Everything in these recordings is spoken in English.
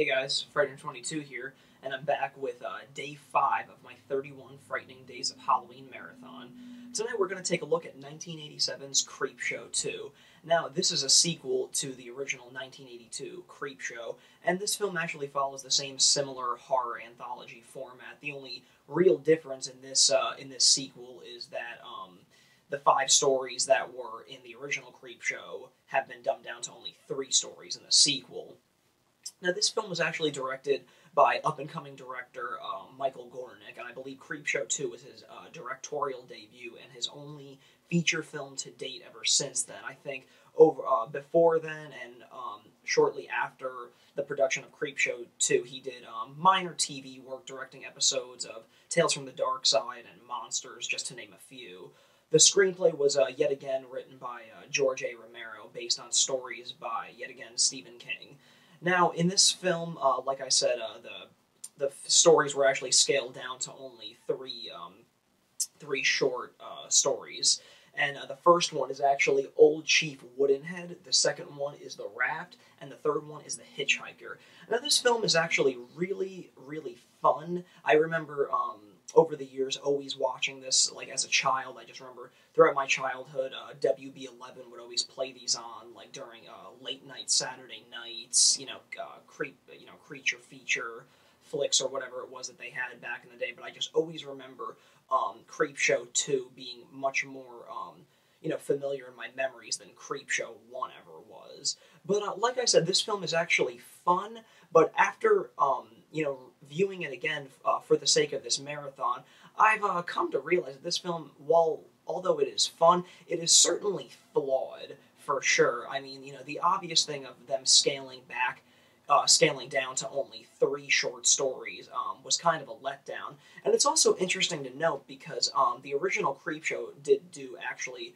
Hey guys, Frightener22 here, and I'm back with day 5 of my 31 Frightening Days of Halloween marathon. Tonight we're going to take a look at 1987's Creepshow 2. Now, this is a sequel to the original 1982 Creepshow, and this film actually follows the same similar horror anthology format. The only real difference in this sequel is that the 5 stories that were in the original Creepshow have been dumbed down to only 3 stories in the sequel. Now, this film was actually directed by up-and-coming director Michael Gornick, and I believe Creepshow 2 was his directorial debut and his only feature film to date ever since then. I think before then and shortly after the production of Creepshow 2, he did minor TV work directing episodes of Tales from the Dark Side and Monsters, just to name a few. The screenplay was yet again written by George A. Romero, based on stories by, yet again, Stephen King. Now, in this film, like I said, the stories were actually scaled down to only three short stories. And the first one is actually Old Chief Woodenhead, the second one is The Raft, and the third one is The Hitchhiker. Now, this film is actually really, really fun. I remember over the years always watching this, like, as a child. I just remember throughout my childhood, WB11 would always play these on, like, during late night Saturday nights, creature feature flicks or whatever it was that they had back in the day. But I just always remember Creepshow 2 being much more, familiar in my memories than Creepshow 1 ever was. But like I said, this film is actually fun, but after, viewing it again for the sake of this marathon, I've come to realize that this film, although it is fun, it is certainly flawed, for sure. I mean, the obvious thing of them scaling down to only 3 short stories was kind of a letdown. And it's also interesting to note because the original Creepshow did do actually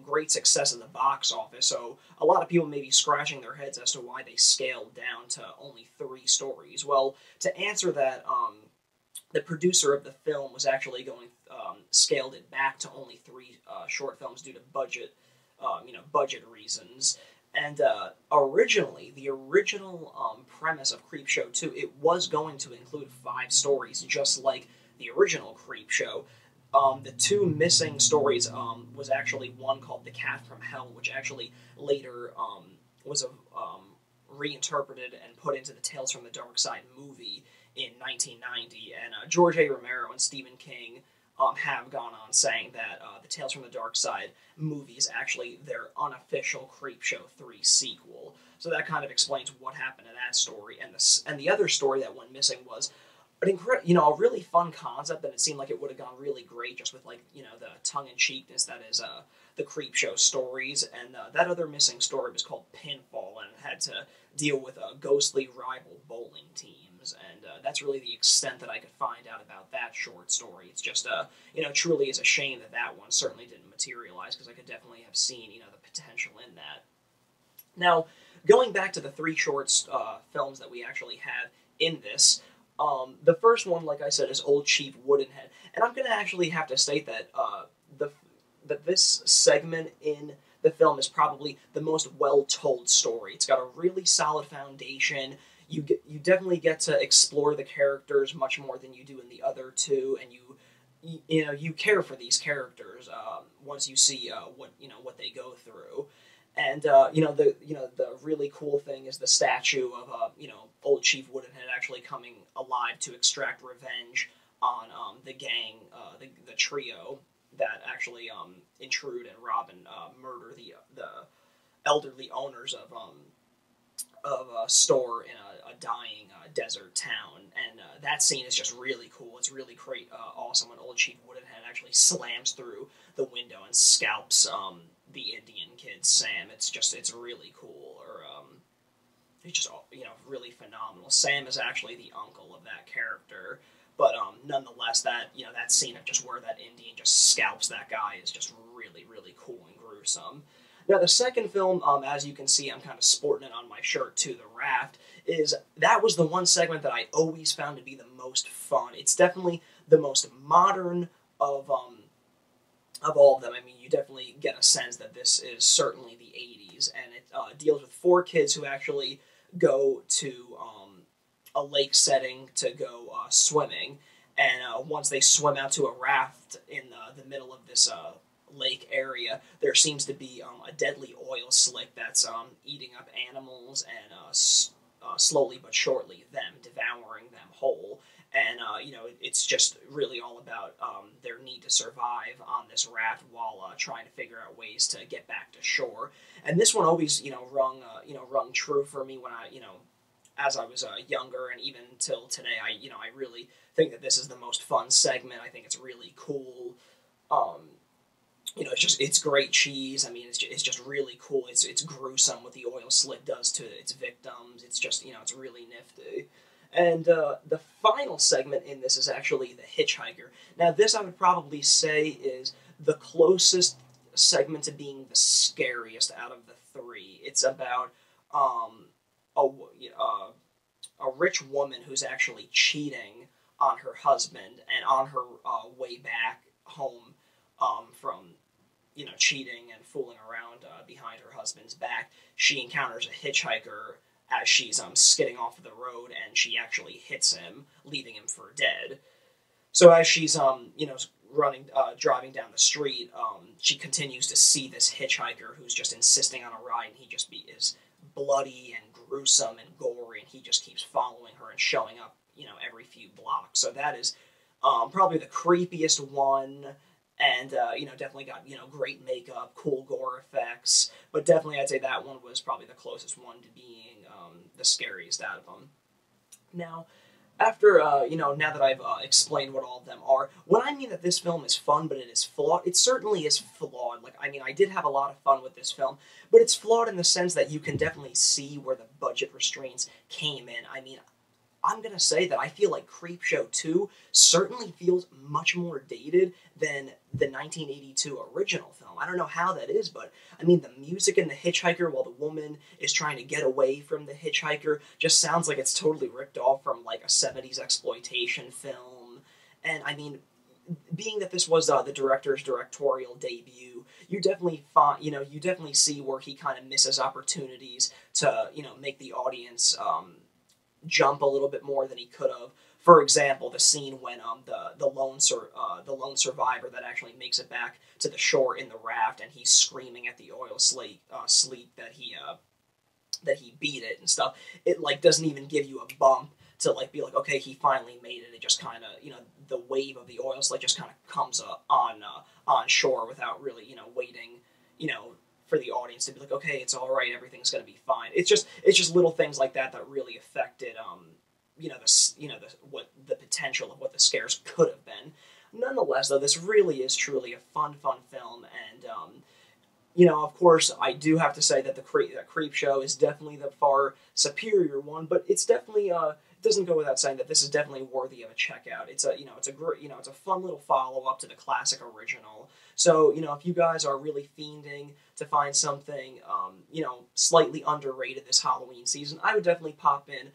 great success in the box office, so a lot of people may be scratching their heads as to why they scaled down to only 3 stories. Well, to answer that, the producer of the film was actually scaled it back to only 3 short films due to budget reasons. And originally, the original premise of Creepshow 2, it was going to include 5 stories, just like the original Creepshow. The 2 missing stories was actually one called The Cat from Hell, which actually later was reinterpreted and put into the Tales from the Dark Side movie in 1990. And George A. Romero and Stephen King have gone on saying that the Tales from the Dark Side movie is actually their unofficial Creepshow 3 sequel. So that kind of explains what happened to that story. And the other story that went missing was a really fun concept, and it seemed like it would have gone really great just with, the tongue-in-cheekness that is the Creepshow stories. And that other missing story was called Pinfall, and it had to deal with ghostly rival bowling teams. And that's really the extent that I could find out about that short story. It's just, truly is a shame that one certainly didn't materialize, because I could definitely have seen, the potential in that. Now, going back to the 3 short films that we actually have in this, the first one, like I said, is Old Chief Woodenhead, and I'm going to actually have to state that that this segment in the film is probably the most well-told story. It's got a really solid foundation. You definitely get to explore the characters much more than you do in the other 2, and you care for these characters once you see what they go through. And the really cool thing is the statue of Old Chief Woodenhead actually coming alive to extract revenge on the gang, the trio that actually intrude and rob and murder the elderly owners of a store in a dying desert town. And that scene is just really cool. It's really great, awesome when Old Chief Woodenhead actually slams through the window and scalps the Indian kid Sam. It's really cool. Or it's just really phenomenal. Sam is actually the uncle of that character, but nonetheless, that scene of just where that Indian just scalps that guy is just really, really cool and gruesome. Now, the second film, as you can see, I'm kind of sporting it on my shirt too, The Raft, that was the one segment that I always found to be the most fun. It's definitely the most modern of all of them. I mean, you definitely get a sense that this is certainly the 80s, and it deals with 4 kids who actually go to a lake setting to go swimming, and once they swim out to a raft in the middle of this lake area, there seems to be a deadly oil slick that's eating up animals and slowly but surely them devouring them whole. And it's just really all about their need to survive on this raft while trying to figure out ways to get back to shore. And this one always rung true for me when I as I was younger, and even till today. I really think that this is the most fun segment. I think it's really cool. It's great cheese. I mean, it's just really cool. It's gruesome what the oil slick does to its victims. It's just it's really nifty. And the final segment in this is actually the hitchhiker. Now, this I would probably say is the closest segment to being the scariest out of the three. It's about a rich woman who's actually cheating on her husband, and on her way back home from cheating and fooling around behind her husband's back, she encounters a hitchhiker as she's skidding off the road, and she actually hits him, leaving him for dead. So as she's driving down the street, she continues to see this hitchhiker who's just insisting on a ride, and he just is bloody and gruesome and gory, and he just keeps following her and showing up every few blocks. So that is probably the creepiest one. And, definitely got, great makeup, cool gore effects. But definitely I'd say that one was probably the closest one to being the scariest out of them. Now, after, now that I've explained what all of them are, when I mean that this film is fun, but it is flawed, it certainly is flawed. I did have a lot of fun with this film, but it's flawed in the sense that you can definitely see where the budget restraints came in. I'm going to say that I feel like Creepshow 2 certainly feels much more dated than the 1982 original film. I don't know how that is, but, the music in The Hitchhiker while the woman is trying to get away from the hitchhiker just sounds like it's totally ripped off from, a 70s exploitation film. And, being that this was the director's directorial debut, you definitely you definitely see where he kind of misses opportunities to, make the audience jump a little bit more than he could have. For example, the scene when the lone survivor that actually makes it back to the shore in the raft, and he's screaming at the oil sleep that he beat it and stuff. It doesn't even give you a bump to be like, okay, he finally made it. It just kind of the wave of the oil slick just kind of comes up on shore without really what for the audience to be like, okay, it's all right, everything's going to be fine. It's just little things like that that really affected the potential of what the scares could have been. Nonetheless, though, this really is truly a fun film, and of course, I do have to say that the Creepshow is definitely the far superior one, but it's definitely it doesn't go without saying that this is definitely worthy of a checkout. It's a fun little follow up to the classic original. So if you guys are really fiending to find something slightly underrated this Halloween season, I would definitely pop in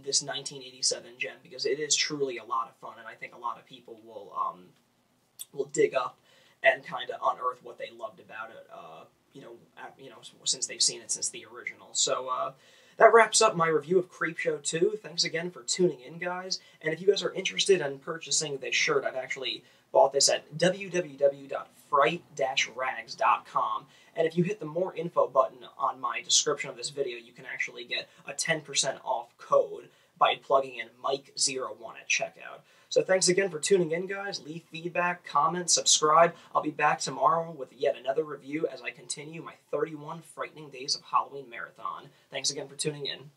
this 1987 gem, because it is truly a lot of fun, and I think a lot of people will dig up and kind of unearth what they loved about it, since they've seen it since the original. So that wraps up my review of Creepshow 2. Thanks again for tuning in, guys. And if you guys are interested in purchasing this shirt, I've actually bought this at www.fright-rags.com. And if you hit the More Info button on my description of this video, you can actually get a 10% off code by plugging in Mike01 at checkout. So thanks again for tuning in, guys. Leave feedback, comment, subscribe. I'll be back tomorrow with yet another review as I continue my 31 Frightening Days of Halloween marathon. Thanks again for tuning in.